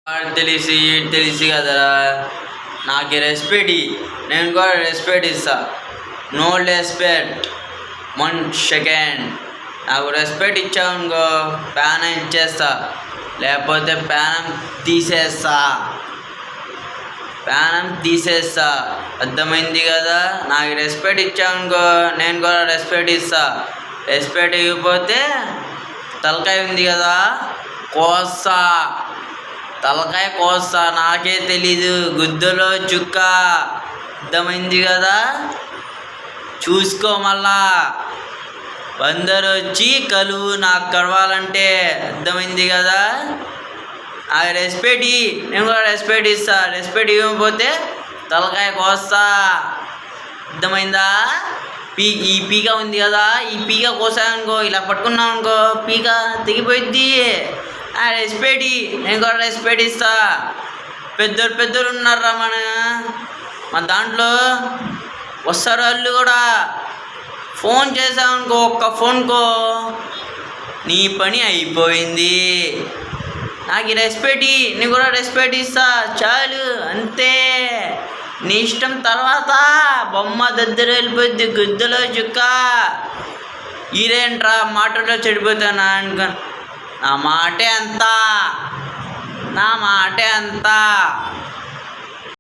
తెలిసి తెలిసి కదరా నాకు రెస్పెక్ట్ నేను కూడా రెస్పెక్ట్ ఇస్తా. No respect 1 second. నాకు రెస్పెక్ట్ ఇచ్చావునుకో ప్రాణం ఇచ్చేస్తా, లేకపోతే ప్రాణం తీసేస్తా. అర్థమైంది కదా? నాకు రెస్పెక్ట్ ఇచ్చావునుకో నేను కూడా రెస్పెక్ట్ ఇస్తా. రెస్పెక్ట్ ఇవ్వకపోతే తలకాయ ఉంది కదా తలకాయ కోస్తా. నాకే తెలీదు, గుద్దులో చుక్క. అర్థమైంది కదా? చూసుకో. మళ్ళా అందరూ వచ్చి కలువు నాకు కలవాలంటే. అర్థమైంది కదా? ఆ రెస్పెక్ట్ నేను కూడా రెస్పెక్ట్ ఇస్తా. రెస్పెక్ట్ ఇవ్వకపోతే తలకాయ కోస్తా. అర్థమైందా? ఈ పీక ఉంది కదా, ఈ పీక కోసానుకో, ఇలా పట్టుకున్నావు అనుకో పీక తెగిపోయిద్ది. ఆ రెస్పెక్ట్ నేను కూడా రెస్పెక్ట్ ఇస్తా. పెద్దలు ఉన్నారా మన దాంట్లో వస్తారు. వాళ్ళు కూడా ఫోన్ చేసామనుకో, ఒక్క ఫోన్కో నీ పని అయిపోయింది. నాకు రెస్పెక్ట్ నేను కూడా రెస్పెక్ట్ ఇస్తా. చాలు, అంతే. నీ ఇష్టం. తర్వాత బొమ్మ దగ్గర వెళ్ళిపోద్ది, గుద్దులో చుక్క. ఇదేంట్రా మాటలో చెడిపోతానా అనుకో. నా మాటే అంత.